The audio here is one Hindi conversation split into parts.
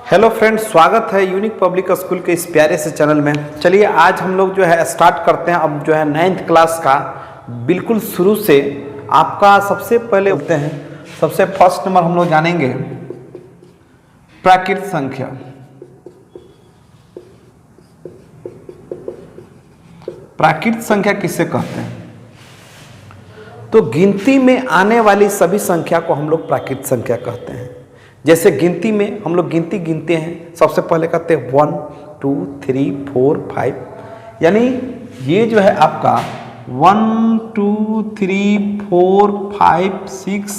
हेलो फ्रेंड्स, स्वागत है यूनिक पब्लिक स्कूल के इस प्यारे से चैनल में। चलिए आज हम लोग जो है स्टार्ट करते हैं। अब जो है 9th क्लास का बिल्कुल शुरू से आपका सबसे पहले उठते हैं। सबसे फर्स्ट नंबर हम लोग जानेंगे प्राकृत संख्या। प्राकृत संख्या किसे कहते हैं? तो गिनती में आने वाली सभी संख्या को हम लोग प्राकृत संख्या कहते हैं। जैसे गिनती में हम लोग गिनती गिनते हैं, सबसे पहले कहते हैं 1 2 3 4 5, यानी ये जो है आपका 1 2 3 4 5 6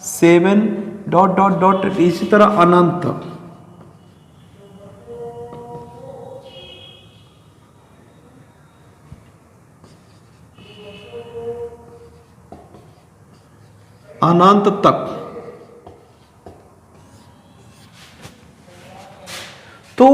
7 डॉट डॉट डॉट, इसी तरह अनंत। अनंत तक। तो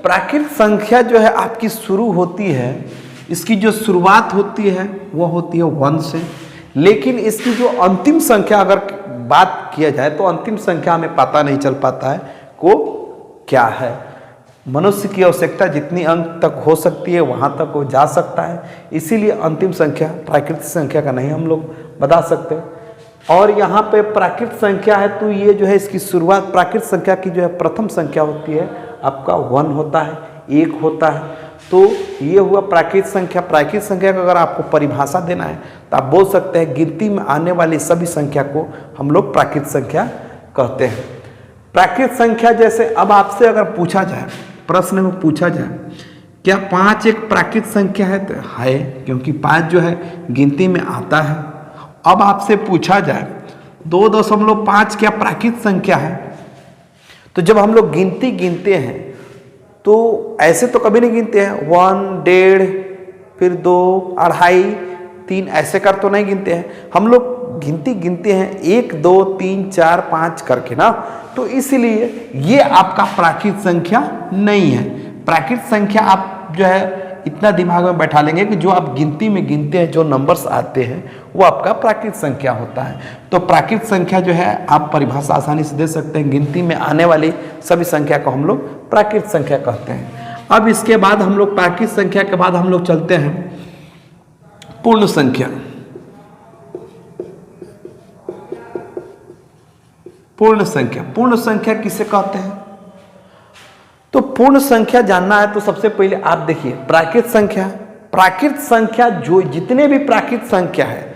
प्राकृत संख्या जो है आपकी शुरू होती है, इसकी जो शुरुआत होती है वो होती है 1 से, लेकिन इसकी जो अंतिम संख्या अगर बात किया जाए तो अंतिम संख्या हमें पता नहीं चल पाता है को क्या है। मनुष्य की आवश्यकता जितनी अंक तक हो सकती है वहाँ तक वो जा सकता है, इसीलिए अंतिम संख्या प्राकृतिक संख्या का नहीं हम लोग बता सकते। और यहाँ पे प्राकृत संख्या है तो ये जो है इसकी शुरुआत प्राकृत संख्या की जो है प्रथम संख्या होती है आपका 1 होता है, 1 होता है। तो ये हुआ प्राकृत संख्या। प्राकृत संख्या का अगर आपको परिभाषा देना है तो आप बोल सकते हैं गिनती में आने वाली सभी संख्या को हम लोग प्राकृत संख्या कहते हैं। प्राकृत संख्या जैसे अब आपसे अगर पूछा जाए, प्रश्न में पूछा जाए क्या 5 एक प्राकृत संख्या है, तो है, क्योंकि 5 जो है गिनती में आता है। अब आपसे पूछा जाए 2.5 क्या प्राकृत संख्या है, तो जब हम लोग गिनती गिनते हैं तो ऐसे तो कभी नहीं गिनते हैं 1 1.5 फिर 2 2.5 3 ऐसे कर तो नहीं गिनते हैं। हम लोग गिनती गिनते हैं 1 2 3 4 5 करके ना, तो इसलिए ये आपका प्राकृत संख्या नहीं है। प्राकृत संख्या आप जो है इतना दिमाग में बैठा लेंगे कि जो आप गिनती में गिनते हैं, जो नंबर्स आते हैं वो आपका प्राकृत संख्या होता है। तो प्राकृत संख्या जो है आप परिभाषा आसानी से दे सकते हैं, गिनती में आने वाली सभी संख्या को हम लोग प्राकृत संख्या कहते हैं। अब इसके बाद हम लोग प्राकृत संख्या के बाद हम लोग चलते हैं पूर्ण संख्या। पूर्ण संख्या, पूर्ण संख्या किसे कहते हैं? तो पूर्ण संख्या जानना है तो सबसे पहले आप देखिए प्राकृत संख्या। प्राकृत संख्या जो जितने भी प्राकृत संख्या है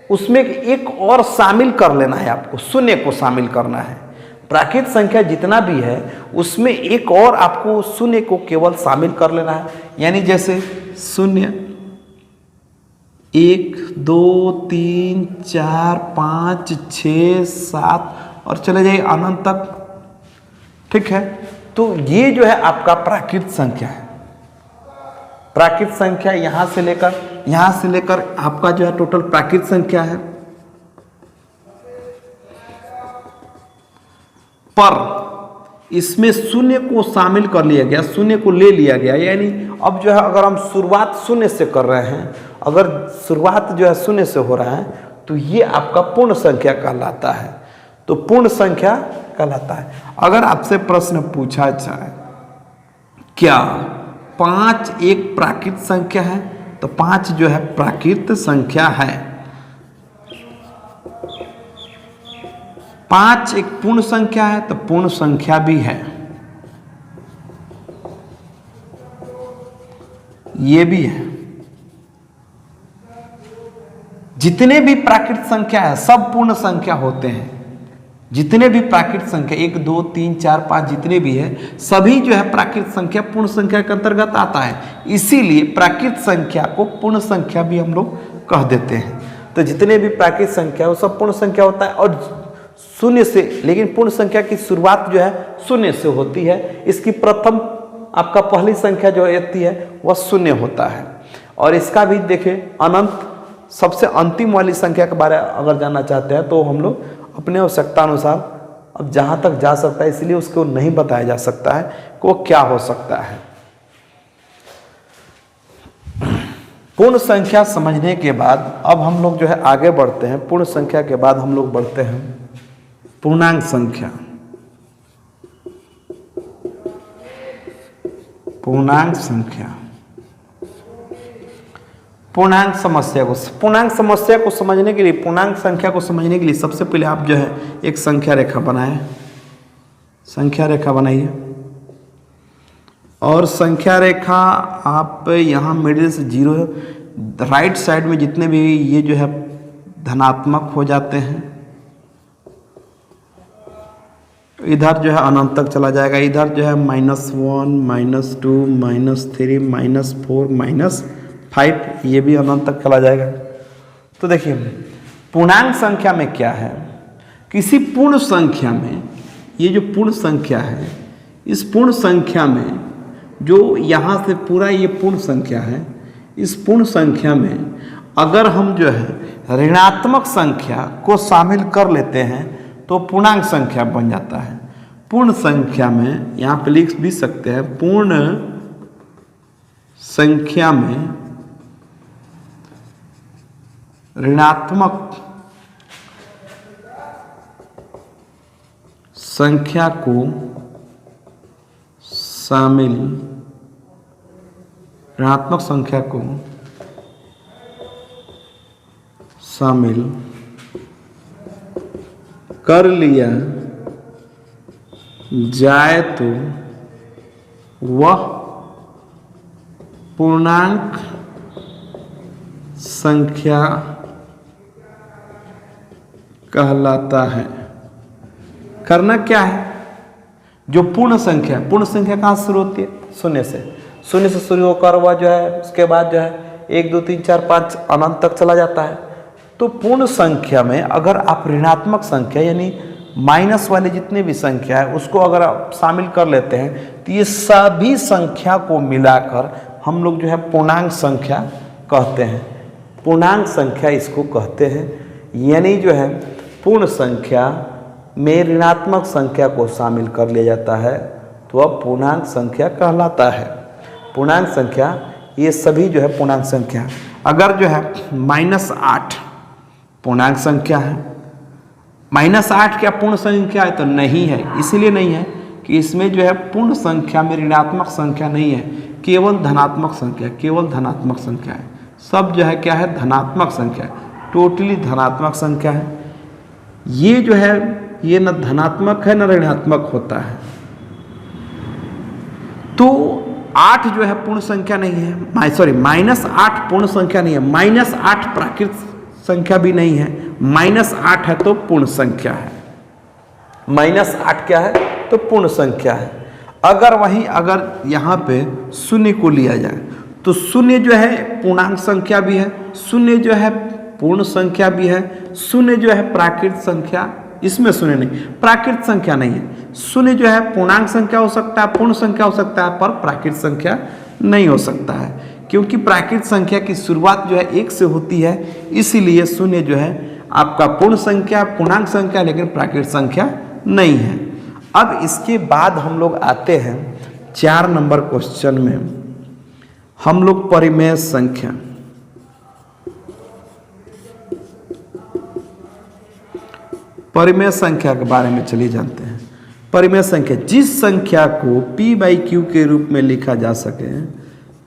उसमें एक और शामिल कर लेना है, आपको शून्य को शामिल करना है। प्राकृत संख्या जितना भी है उसमें एक और आपको शून्य को केवल शामिल कर लेना है, यानी जैसे 0 1 2 3 4 5 6 7 और चले जाइए अनंत तक, ठीक है। तो ये जो है आपका प्राकृत संख्या है। प्राकृत संख्या यहां से लेकर आपका जो है टोटल प्राकृत संख्या है। पर इसमें शून्य को शामिल कर लिया गया, शून्य को ले लिया गया, यानी अब जो है अगर हम शुरुआत शून्य से कर रहे हैं, अगर शुरुआत जो है शून्य से हो रहा है तो ये आपका पूर्ण संख्या कहलाता है। तो पूर्ण संख्या कहलाता है। अगर आपसे प्रश्न पूछा जाए क्या 5 एक प्राकृत संख्या है, तो 5 जो है प्राकृत संख्या है। 5 एक पूर्ण संख्या है, तो पूर्ण संख्या भी है, ये भी है। जितने भी प्राकृत संख्या है सब पूर्ण संख्या होते हैं। जितने भी प्राकृत संख्या 1 2 3 4 5 जितने भी है सभी जो है प्राकृत संख्या पूर्ण संख्या के अंतर्गत आता है। इसीलिए प्राकृत संख्या को पूर्ण संख्या भी हम लोग कह देते हैं। तो जितने भी प्राकृत संख्या वो सब पूर्ण संख्या होता है और शून्य से, लेकिन पूर्ण संख्या की शुरुआत जो है शून्य से होती है। इसकी प्रथम आपका पहली संख्या जो होती है वह शून्य होता है। और इसका भी देखिए अनंत, सबसे अंतिम वाली संख्या के बारे में अगर जानना चाहते हैं तो हम लोग अपने आवश्यकता अनुसार अब जहाँ तक जा सकता है, इसलिए उसको नहीं बताया जा सकता है कि वो क्या हो सकता है। पूर्ण संख्या समझने के बाद अब हम लोग जो है आगे बढ़ते हैं। पूर्ण संख्या के बाद हम लोग बढ़ते हैं पूर्णांक संख्या। पूर्णांक संख्या। पूर्णांक समस्या को समझने के लिए, पूर्णांक संख्या को समझने के लिए सबसे पहले आप जो है एक संख्या रेखा बनाए, संख्या रेखा बनाइए। और संख्या रेखा आप यहाँ मिडिल से 0, राइट साइड में जितने भी ये जो है धनात्मक हो जाते हैं, इधर जो है अनंत तक चला जाएगा। इधर जो है -1, -2, -3, -4, -5, ये भी अनंत तक चला जाएगा। तो देखिए पूर्णांक संख्या में क्या है, किसी पूर्ण संख्या में, ये जो पूर्ण संख्या है, इस पूर्ण संख्या में जो यहाँ से पूरा ये पूर्ण संख्या है, इस पूर्ण संख्या में अगर हम जो है ऋणात्मक संख्या को शामिल कर लेते हैं तो पूर्णांक संख्या बन जाता है। पूर्ण संख्या में यहाँ पे लिख भी सकते हैं, पूर्ण संख्या में ऋणात्मक संख्या को शामिल, ऋणात्मक संख्या को शामिल कर लिया जाए तो वह पूर्णांक संख्या कहलाता है। करना क्या है, जो पूर्ण संख्या कहाँ से शुरू होती है, शून्य से शुरू होकर वह जो है उसके बाद जो है 1 2 3 4 5 अनंत तक चला जाता है। तो पूर्ण संख्या में अगर आप ऋणात्मक संख्या यानी माइनस वाली जितनी भी संख्या है उसको अगर आप शामिल कर लेते हैं तो ये सभी संख्या को मिलाकर हम लोग जो है पूर्णांक संख्या कहते हैं। पूर्णांक संख्या इसको कहते हैं, यानी जो है पूर्ण संख्या में ऋणात्मक संख्या को शामिल कर लिया जाता है तो वह पूर्णांक संख्या कहलाता है। पूर्णांक संख्या ये सभी जो है पूर्णांक संख्या। अगर जो है -8 पूर्णांक संख्या है, -8 क्या पूर्ण संख्या है, तो नहीं है। इसलिए नहीं है कि इसमें जो है पूर्ण संख्या में ऋणात्मक संख्या नहीं है, केवल धनात्मक संख्या है। सब जो है क्या है, धनात्मक संख्या है, टोटली धनात्मक संख्या है। ये जो है ये न धनात्मक है न ऋणात्मक होता है। तो 8 जो है पूर्ण संख्या नहीं है, -8 पूर्ण संख्या नहीं है, -8 प्राकृत संख्या भी नहीं है, -8 है तो पूर्ण संख्या है। -8 क्या है, तो पूर्ण संख्या है। अगर यहाँ पे शून्य को लिया जाए तो शून्य जो है पूर्णांक संख्या भी है, शून्य जो है पूर्ण संख्या भी है, शून्य जो है प्राकृत संख्या, इसमें शून्य नहीं, प्राकृत संख्या नहीं है। शून्य जो है पूर्णांक संख्या हो सकता है, पूर्ण संख्या हो सकता है, पर प्राकृत संख्या नहीं हो सकता है, क्योंकि प्राकृत संख्या की शुरुआत जो है 1 से होती है। इसीलिए शून्य जो है आपका पूर्ण संख्या, पूर्णांक संख्या, लेकिन प्राकृत संख्या नहीं है। अब इसके बाद हम लोग आते हैं 4 नंबर क्वेश्चन में, हम लोग परिमेय संख्या, परिमेय संख्या के बारे में चलिए जानते हैं। परिमेय संख्या, जिस संख्या को p/q के रूप में लिखा जा सके,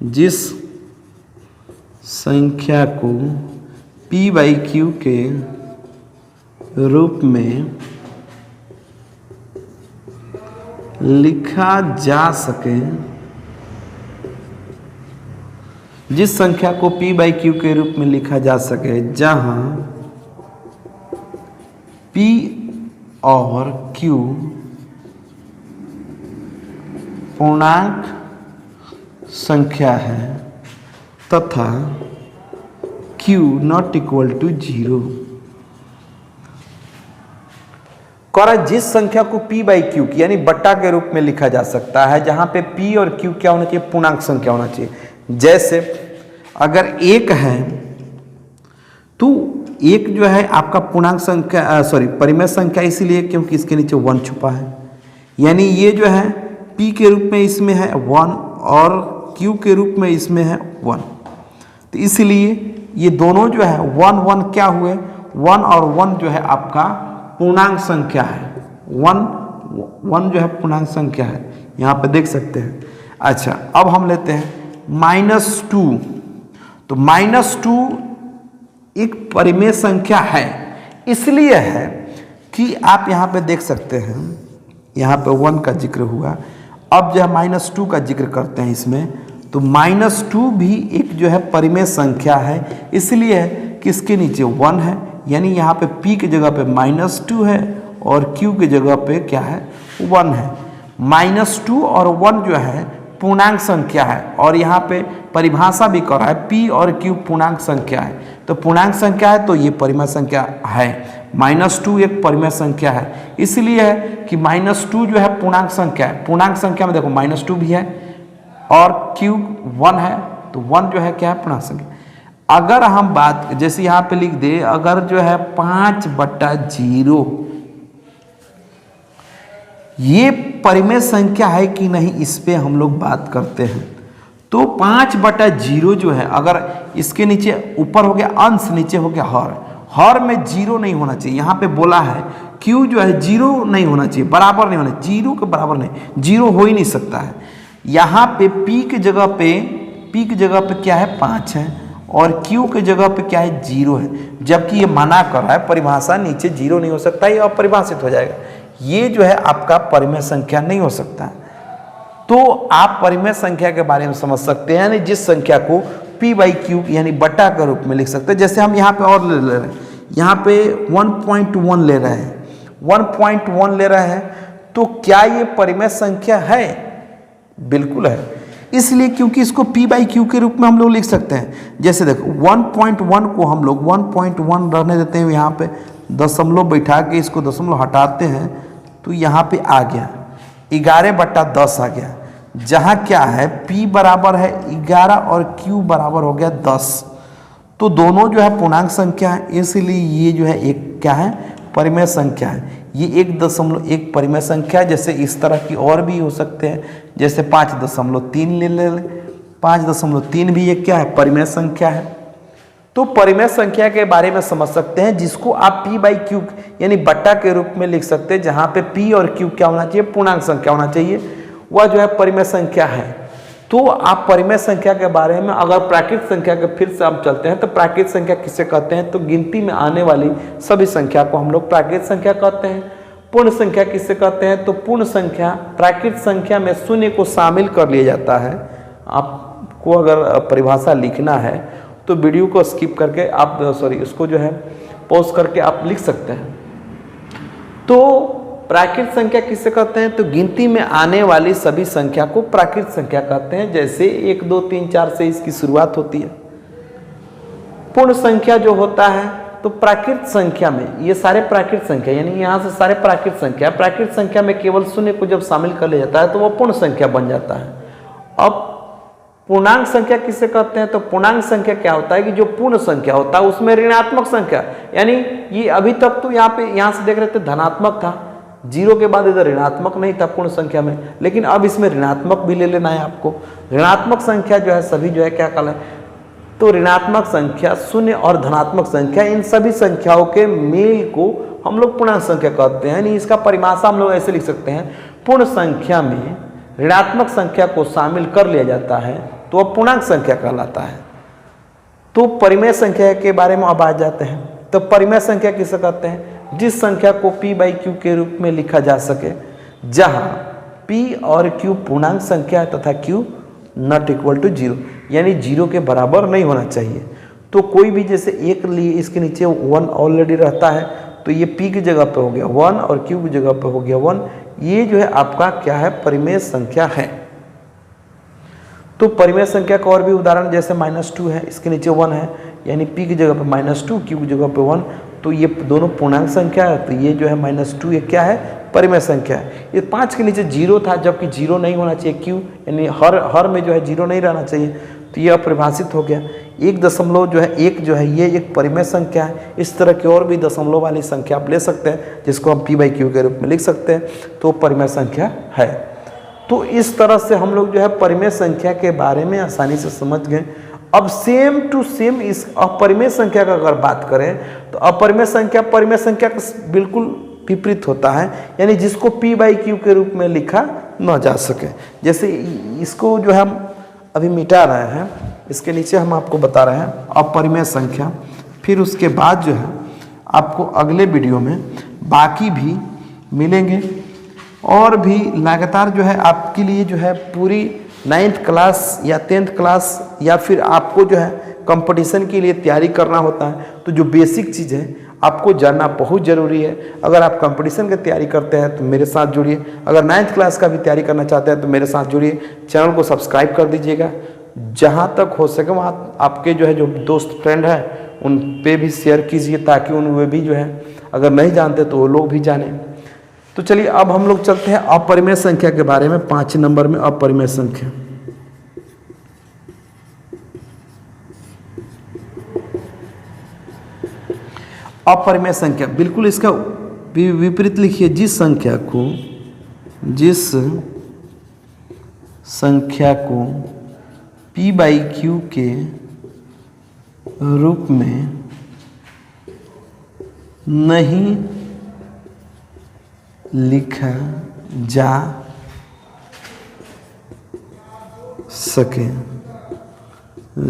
जिस संख्या को p/q के रूप में लिखा जा सके, जिस संख्या को p/q के रूप में लिखा जा सके, जहां p और q पूर्णांक संख्या है तथा q नॉट इक्वल टू 0। जिस संख्या को p/q यानी बट्टा के रूप में लिखा जा सकता है, जहां पे p और q क्या होना चाहिए, पूर्णांक संख्या होना चाहिए। जैसे अगर 1 है तो 1 जो है आपका पूर्णांक संख्या, परिमेय संख्या इसीलिए क्योंकि इसके नीचे 1 छुपा है, यानी ये जो है p के रूप में इसमें है 1 और q के रूप में इसमें है 1। तो इसलिए ये दोनों जो है 1 1 क्या हुए, 1 और 1 जो है आपका पूर्णांक संख्या है, 1 1 जो है पूर्णांक संख्या है, यहाँ पे देख सकते हैं। अच्छा, अब हम लेते हैं -2। तो -2 एक परिमेय संख्या है, इसलिए है कि आप यहाँ पे देख सकते हैं, यहाँ पे 1 का जिक्र हुआ। अब जो है -2 का जिक्र करते हैं इसमें, तो -2 भी एक जो है परिमेय संख्या है, इसलिए कि इसके नीचे 1 है, यानी यहाँ पे p की जगह पे -2 है और q की जगह पे क्या है 1 है। -2 और 1 जो है पूर्णांक संख्या है, और यहाँ पे परिभाषा भी कर रहा है p और q पूर्णांक संख्या है। तो पूर्णांक संख्या है तो ये परिमेय संख्या है। -2 एक परिमेय संख्या है, इसलिए है कि -2 जो है पूर्णांक संख्या है। पूर्णांक संख्या में देखो -2 भी है और q 1 है, तो 1 जो है क्या है पूर्णांक संख्या। अगर हम बात जैसे यहाँ पे लिख दे, अगर जो है 5/0 ये परिमेय संख्या है कि नहीं, इस पे हम लोग बात करते हैं। तो 5/0 जो है, अगर इसके नीचे ऊपर हो गया अंश, नीचे हो गया हर, हर में 0 नहीं होना चाहिए। यहाँ पे बोला है q जो है 0 नहीं होना चाहिए, बराबर नहीं होना, 0 के बराबर नहीं, 0 हो ही नहीं सकता है। यहाँ पे p की जगह पे क्या है 5 है, और q की जगह पे क्या है 0 है, जबकि ये मना कर रहा है परिभाषा नीचे 0 नहीं हो सकता, ये अपरिभाषित हो जाएगा। ये जो है आपका परिमेय संख्या नहीं हो सकता है। तो आप परिमेय संख्या के बारे में समझ सकते हैं, यानी जिस संख्या को p/q यानी बटा के रूप में लिख सकते हैं। जैसे हम यहाँ पे और ले रहे हैं, यहाँ पे 1.1 ले रहे हैं, 1.1 ले रहे हैं, तो क्या ये परिमेय संख्या है? बिल्कुल है, इसलिए क्योंकि इसको p/q के रूप में हम लोग लिख सकते हैं। जैसे देखो 1.1 को हम लोग 1.1 रहने देते हैं, यहाँ पे दशमलव बैठा के इसको दशमलव हटाते हैं, तो यहाँ पे आ गया 11/10 आ गया, जहाँ क्या है p बराबर है 11 और q बराबर हो गया 10। तो दोनों जो है पूर्णांक संख्या है, इसलिए ये जो है एक क्या है परिमेय संख्या है। ये 1.1 परिमेय संख्या है। जैसे इस तरह की और भी हो सकते हैं, जैसे 5.3 ले 5.3 भी एक क्या है परिमेय संख्या है। तो परिमेय संख्या के बारे में समझ सकते हैं, जिसको आप p/q यानी बट्टा के रूप में लिख सकते हैं, जहाँ पे p और q क्या होना चाहिए पूर्णांक संख्या होना चाहिए, वह जो है परिमेय संख्या है। तो आप परिमेय संख्या के बारे में अगर प्राकृत संख्या के फिर से हम चलते हैं, तो प्राकृत संख्या किसे कहते हैं? तो गिनती में आने वाली सभी संख्या को हम लोग प्राकृत संख्या कहते हैं। पूर्ण संख्या किसे कहते हैं? तो पूर्ण संख्या प्राकृत संख्या में शून्य को शामिल कर लिया जाता है। आपको अगर परिभाषा लिखना है तो वीडियो को स्किप करके आप उसको जो है पॉज करके आप लिख सकते हैं। तो प्राकृत संख्या किसे कहते हैं? तो गिनती में आने वाली सभी संख्या को प्राकृत संख्या कहते हैं। जैसे 1 2 3 4 से इसकी शुरुआत होती है। पूर्ण संख्या जो होता है, तो प्राकृत संख्या में ये सारे प्राकृत संख्या, यानी यहाँ से सारे प्राकृत संख्या में केवल शून्य को जब शामिल कर लिया जाता है तो वह पूर्ण संख्या बन जाता है। अब पूर्णांक संख्या किसे कहते हैं? तो पूर्णांक संख्या क्या होता है कि जो पूर्ण संख्या होता है उसमें ऋणात्मक संख्या, यानी ये अभी तक तो यहाँ से देख रहे थे धनात्मक था, 0 के बाद इधर ऋणात्मक नहीं था पूर्ण संख्या में, लेकिन अब इसमें ऋणात्मक भी ले लेना है आपको। ऋणात्मक संख्या जो है सभी जो है क्या कहलाए? तो ऋणात्मक संख्या, शून्य और धनात्मक संख्या, इन सभी संख्याओं के मेल को हम लोग पूर्णांक संख्या कहते हैं। यानी इसका परिभाषा हम लोग ऐसे लिख सकते हैं, पूर्ण संख्या में ऋणात्मक संख्या को शामिल कर लिया जाता है तो वह पूर्णांक संख्या कहलाता है। तो परिमेय संख्या के बारे में अब आ जाते हैं। तो परिमेय संख्या किसे कहते हैं? जिस संख्या को p/q के रूप में लिखा जा सके, जहां p और q पूर्णांक संख्या है तथा q नॉट इक्वल टू 0, यानी 0 के बराबर नहीं होना चाहिए। तो कोई भी जैसे एक लिए इसके नीचे 1 ऑलरेडी रहता है, तो ये p की जगह पे हो गया 1 और q की जगह पे हो गया 1। ये जो है आपका क्या है परिमेय संख्या है। तो परिमेय संख्या का और भी उदाहरण जैसे -2 है, इसके नीचे 1 है, यानी p की जगह पे -2 q की जगह पे 1, तो ये दोनों पूर्णांक संख्या है। तो ये जो है -2 ये क्या है परिमेय संख्या है। ये 5 के नीचे 0 था, जबकि 0 नहीं होना चाहिए, q यानी हर में जो है 0 नहीं रहना चाहिए, तो ये अपरिभाषित हो गया। 1 जो है ये एक परिमेय संख्या है। इस तरह की और भी दशमलव वाली संख्या आप ले सकते हैं, जिसको हम p/q के रूप में लिख सकते हैं, तो परिमेय संख्या है। तो इस तरह से हम लोग जो है परिमेय संख्या के बारे में आसानी से समझ गए। अब सेम टू सेम इस अपरिमेय संख्या का अगर बात करें, तो अपरिमेय संख्या परिमेय संख्या का बिल्कुल विपरीत होता है, यानी जिसको p/q के रूप में लिखा न जा सके। जैसे इसको जो है हम अभी मिटा रहे हैं, इसके नीचे हम आपको बता रहे हैं अपरिमेय संख्या। फिर उसके बाद जो है आपको अगले वीडियो में बाकी भी मिलेंगे और भी लगातार जो है आपके लिए जो है पूरी 9th क्लास या 10th क्लास या फिर आपको जो है कंपटीशन के लिए तैयारी करना होता है, तो जो बेसिक चीज़ है आपको जानना बहुत ज़रूरी है। अगर आप कंपटीशन की तैयारी करते हैं तो मेरे साथ जुड़िए, अगर 9th क्लास का भी तैयारी करना चाहते हैं तो मेरे साथ जुड़िए। चैनल को सब्सक्राइब कर दीजिएगा, जहाँ तक हो सके वहाँ आपके जो है जो दोस्त फ्रेंड हैं उन पे भी शेयर कीजिए, ताकि उन वे भी जो है अगर नहीं जानते तो वो लोग भी जाने। तो चलिए अब हम लोग चलते हैं अपरिमेय संख्या के बारे में। 5 नंबर में अपरिमेय संख्या। अपरिमेय संख्या बिल्कुल इसका विपरीत लिखिए। जिस संख्या को p/q के रूप में नहीं लिखा जा सके,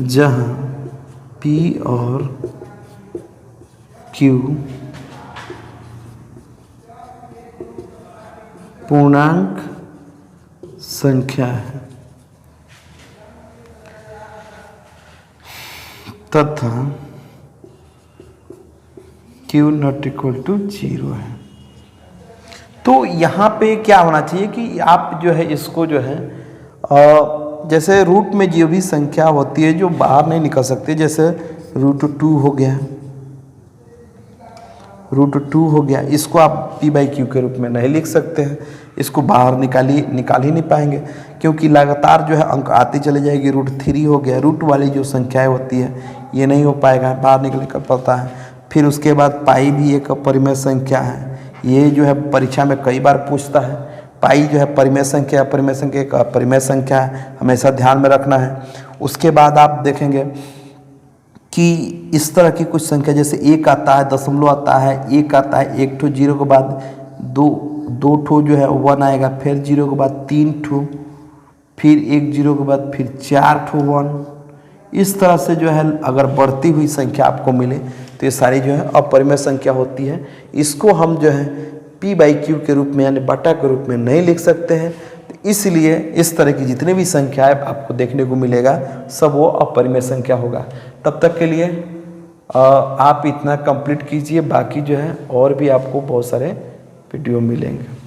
जहाँ p और q पूर्णांक संख्या है तथा q नॉट इक्वल टू 0 है। तो यहाँ पे क्या होना चाहिए कि आप जो है इसको जो है जैसे रूट में जो भी संख्या होती है जो बाहर नहीं निकल सकती, जैसे √2 हो गया, √2 हो गया, इसको आप p/q के रूप में नहीं लिख सकते हैं। इसको बाहर निकाल ही नहीं पाएंगे, क्योंकि लगातार जो है अंक आती चले जाएगी। √3 हो गया, रूट वाली जो संख्याएं होती है ये नहीं हो पाएगा, बाहर निकल कर पड़ता है। फिर उसके बाद पाई भी एक अपरिमेय संख्या है, ये जो है परीक्षा में कई बार पूछता है। पाई जो है परिमेय संख्या, अपरिमेय संख्या एक अपरिमेय संख्या है, हमेशा ध्यान में रखना है। उसके बाद आप देखेंगे कि इस तरह की कुछ संख्या जैसे 1 आता है, दशमलव आता है, 1 आता है, 1 ठो 0 के बाद दो ठो जो है 1 आएगा, फिर 0 के बाद 3 ठो, फिर 1 0 के बाद फिर 4 ठो 1। इस तरह से जो है अगर बढ़ती हुई संख्या आपको मिले तो ये सारी जो है अपरिमेय संख्या होती है। इसको हम जो है p/q के रूप में यानी बटा के रूप में नहीं लिख सकते हैं। तो इसलिए इस तरह की जितने भी संख्याएं आपको देखने को मिलेगा सब वो अपरिमेय संख्या होगा। तब तक के लिए आप इतना कंप्लीट कीजिए, बाकी जो है और भी आपको बहुत सारे वीडियो मिलेंगे।